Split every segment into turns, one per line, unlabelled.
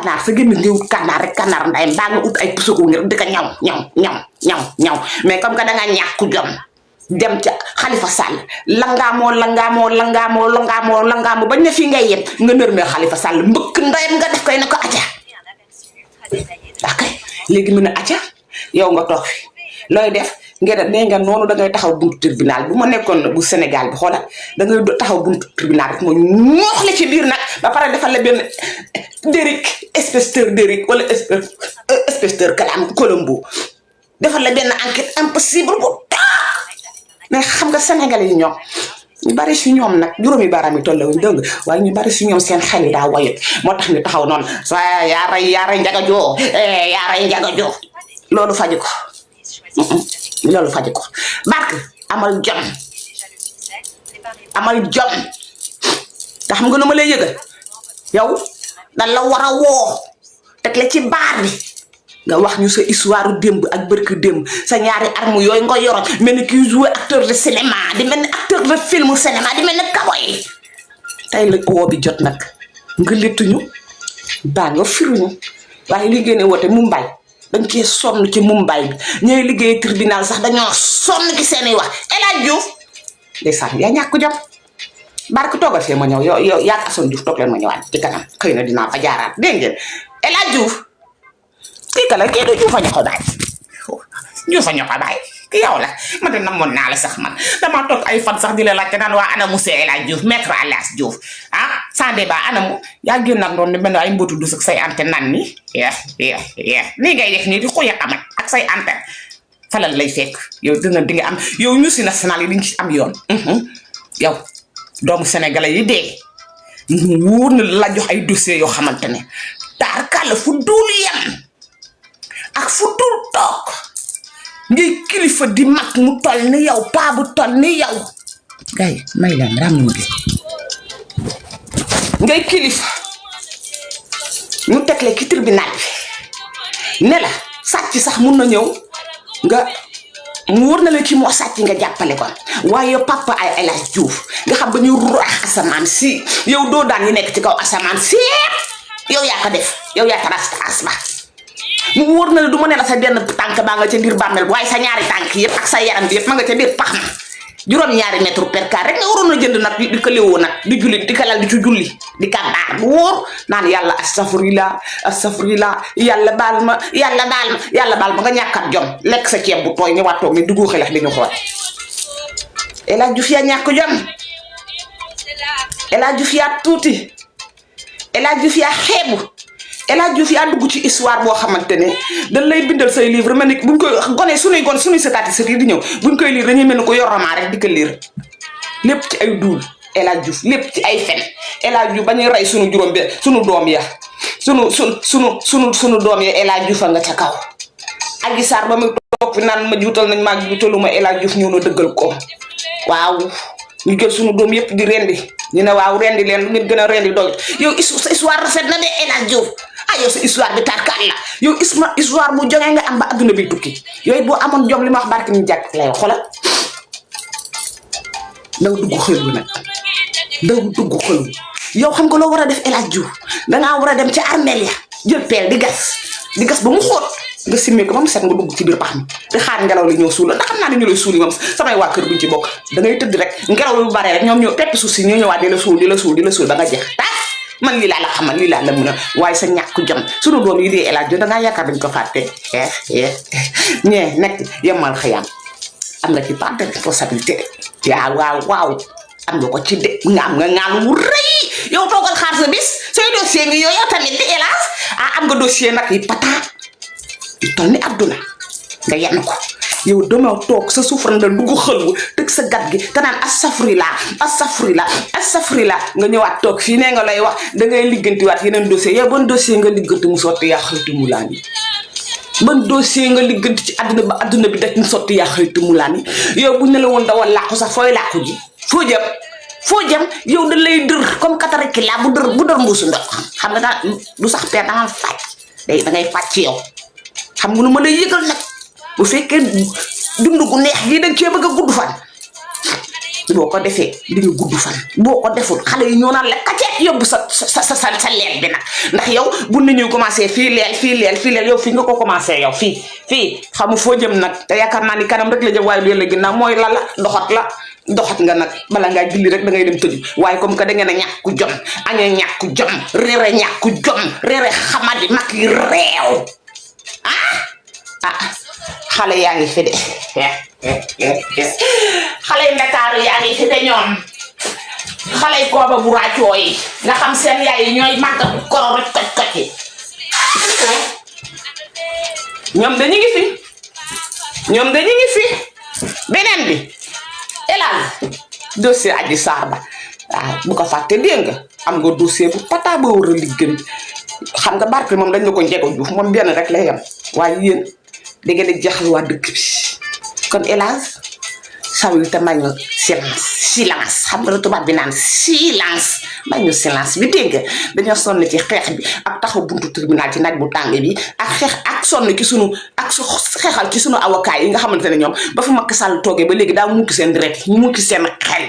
kànnaar sa gémmiñ nga wut kànnaar rek kànnaar nday mbaa nga ut ay puso ko ngir di ko ñaw mais comme que da nga ñàkk jom dem ca Khalifa Sall langaamoo bañ ne fii ngay yem nga nërmee Khalifa Sall mbëkk ndayam nga def koy ne ko acca akay léegi mu ne acca yow nga toog fi looy def nee nga noonu da ngay taxaw buntu tribunal bu ma nekkoon bu Sénégal bi xoolal da ngay taxaw buntu tribunal rek mooy ñoox la ci biir nag ba pare defal la benn inspecteur Derrick wala inspecteur Colombo defal la benn enquête impossible bu mais xam nga sénégalais yi ñoom ñu bari si ñoom nag juróomi baaraam yi tollawuñ dëgg waaye ñu bari si ñoom seen xel yi daa wayut moo tax ñu taxaw noonu sa yaa rey njaga joo loolu faji ko loolu faji ko barke amal jom te xam nga nu ma lay yëgal yow dan la war a woo teg la ci baar bi nga wax ñu sa histoire démb ak bërki démb sa ñaari arme yooyu nga yoroon mel ni kii joué acteur de cinéma di mel ni acteur de film cinéma di mel ni kaboy tey la woo bi jot nag nga lettuñu baa nga firuñu waaye li génne woote Mumbai dañ cee sonn ci Mumbai bi ñooy liggéey tribunal sax dañoo sonn ci seeni wax El Hadj Diouf ndeysaan yaa ñàkk jom barke toogal fee ma ñëw yow yaa Assane Diouf toog leen ma ñëwaat ci kanam xëy na dinaa fa jaaraat dégg ngeen El Hadj Diouf kii kala kii du Diouf a ñoko baay ki yow la man de namoon naa la sax man damaa toog ay fan sax di la laajte naan waa ana monsieur El Hadj Diouf maître El Hadj Diouf sans débat anamu yaa génnaat doon ne mel ay mbootu dus ak say antenne nan ni nii ngay def nii di xuy amat ak say antenne falal lay fekk yow di nga am yow ñu si national yi di nga ci am yoon yow doomu sénégalais yi dee wóor na la jox ay dossiers yoo xamante ne taarkalla fu duul yem ak fu dul toog ngay kilifa di mag mu toll ni yow paa bu toll ni yow gay may leen ràmmuñ bi ngay kilifa ñu teg la ci tribunal bi ne la sàcc sax mun na ñëw nga mu wóor na la ci moo sàcc nga jàppale ko waaye yow papa ay El Hadj Diouf nga xam ba ñu raax asamaan si yow doo daan yi nekk ci kaw asamaan si yow yaa ko def yow yaa taras ba mu wóor na la du ma ne la sa benn tànk baa nga ca biir bàmmeel waaye sa ñaari tànk yëpp ak sa yaram bi yëpp ma nga ca biir pax ma juróom-ñaari mètre per carré rek nga waroon a jënd nag di ko léewoo nag di julli di ko lal di ci julli di ka baar bu wóor naan yàlla astafurlah yàlla baal ma nga ñàkkat jom lekk sa ceeb bu tooy ñëwaat toog ni duggu xelax di ñu xool El Hadj Diouf yaa ñàkk jom El Hadj Diouf yaa tuuti El Hadj Diouf yaa xeebu El Hadj Diouf yaa dugg ci histoire boo xamante ne dañ lay bindal say livre mel ni buñ koy gone suñuy setaati sët yi di ñëw buñ koy lire dañuy mel ni ko yor roman rek di ko lire lépp ci ay duul El Hadj Diouf lépp ci ay fen El Hadj Diouf ba ñuy rey suñu juróom bi suñu doom ya suñu doom ya El Hadj Diouf a nga ca kaw Adji Sarr ba muy toog fi naan ma juutal nañ maa juutaluma El Hadj Diouf ñëw na dëggal ko waaw ñu jël suñu doom yëpp di rendi ñu ne waaw rendi leen lu ngeen gën a rendi doy yow sa histoire rafet na de El Hadj Diouf yow sa histoire bi tarkaat la yow histoire bu jógee nga am ba adduna bi tukki yooyu boo amoon jom li ma wax barke ñu jàkk lay xoolal daw dugg xëlu nag yow xam nga loo war a def El Hadj Diouf dangaa war a dem ci armeel ya jël peel di gas ba mu xóot nga simmee ko ba mu set nga dugg ci biir pax mi di xaar ngelaw li ñëw suul la ndax xam naa ne ñu lay suul yi moom samay waa kër buñ ci bokk da ngay tëdd rek ngelaw lu bare rek ñoom ñoo pepp suuf si ñoo ñëwaat di la suul ba nga jeex man lii laa la xamal lii laa la mën a waaye sa ñàkk jom sunu doom yi di El Hadj Diouf dangaa yaakaar dañ ko fàtte ñee nekk yemal xëyam am nga ci part de responsabilité waaw am nga ko ci de nga am nga ŋaal wu rëy yow toogal xaar sa bis sooy dossier ngi yow tamit di hélas am nga dossier nag yi pata yu toll ni adduna nga yenn ko yow dama toog sa souffrandal dugg xëlwu tëg sa gat gi te naan astafurlah nga ñëwaat toog fii ne nga lay wax da ngay liggantiwaat yeneen dossier yow ban dossier nga ligganti mu sotti yaa xëytu mu laan yi ban dossier nga ligganti ci àdduna ba àdduna bi daj mu sotti yaa xëytu mu laan yi yow buñ ne la woon dawal làqu sax fooy làqu ji foo jëm yow da lay dër comme kataraki la bu dër mbuusu ndox xam nga daal du sax peer danga fàcc da ngay fàcc yow xam nga nu ma lay yëgal nag bu fekkee dund gu neex gi dañ cee bëgg a gudd fan boo ko defee di nga gudd fan boo ko deful xale yi ñoo naan la kacceet yóbbu sa leel bi nag ndax yow bu nit ñuy commencé fii leel yow fii nga ko commencé yow fii xamu foo jëm nag te yaakaar naa ni kanam rek la jëm waaye lu la ginnaaw mooy la doxat nga nag bala ngaa julli rek da ngay dem tëju waaye comme que da ngeen a ñàkku jom aña ñàkku jom réere ñàkku jom réere xamadi mag yi réew xale yaa ngi fi de xale yi Ndakaaru yaa ngi fi de ñoom xale yi kooba bu raacoo yi nga xam seen yaay yi ñooy màgg koro rek koj yi ñoom dañu ngi fi beneen bi elal dossier Adji Sarr ba waaw bu ko fàtte dégg nga am nga dossier bu pata ba war a liggéey xam nga barke moom dañ la ko njego juuf moom benn rek la yem waaye yéen da ngeen di jaxal waa dëkk bi kon hélas sawil te may ñu silence xam nga tubaab bi naan silence may ñu silence bi dégg nga dañoo sonn ci xeex bi ak taxaw buntu tribunal ci naaj bu tàng bi ak xeex ak sonn ci xeexal ci sunu avocat yi nga xamante ne ñoom ba fi Macky Sall toogee ba léegi daa mukki seen deret ñu mukki seen xel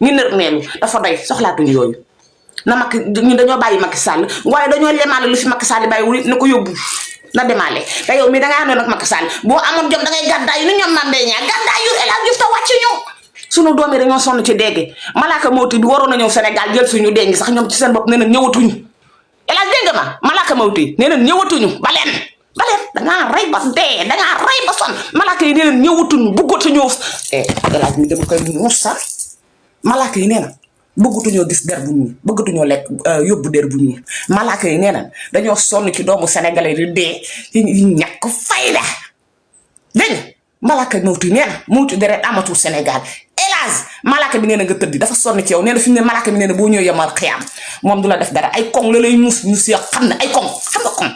ñu nër neelu dafa doy soxlaatuñu yooyu na Macky ñu dañoo bàyyi Macky Sall waaye dañoo lemaale lu fi Macky Sall bàyyi wul na ko yóbbu na demaale te yow mi da ngaa àndoon ak Macky Sall boo amoon jom da ngay gàddaay yu ni ñoom Mame Mbaye Niang gàddaay yu El Hadj Diouf te wàcc ñu sunu doom yi dañoo sonn ci dégg malaaka mawti bi waroon na ñëw Sénégal jël suñu dengi sax ñoom ci seen bopp nee na ñëwatuñu El Hadj dégg ma malaaka mawti nee na ñëwatuñu baleen dangaa rey ba dee dangaa rey ba son malaaka yi nee na ñëwatuñu bëggatuñoo El Hadj mi dama koy muus sax malaaka yi nee na bëggatuñoo gis der bu ñuul bëggatuñoo lekk yóbbu der bu ñuul malaaka yi nee na dañoo sonn ci doomu sénégalais di dee yi ñàkk fayda dégg malaaka mawti nee na mawti deret amatul Sénégal hélas malaaka bi nee na nga tëddi dafa sonn ci yow nee na fi mu ne malaaka bi nee na boo ñëw yemal xiyaam moom du la def dara ay koŋ la lay ñuus ya xam ne ay koŋ xam nga koŋ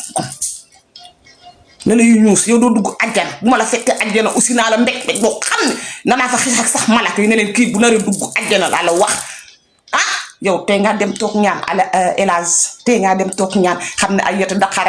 la lay ñuus yow doo dugg àjjana bu ma la fekk àjjana aussi naa la mbéj boo xam ne nanaa fa xeex ak sax malaaka yi ne leen kii bu naree dugg àjjana laa la wax yow tey nga dem toog ñaan ala hélas tey nga dem toog ñaan xam ne ay yetu Dakar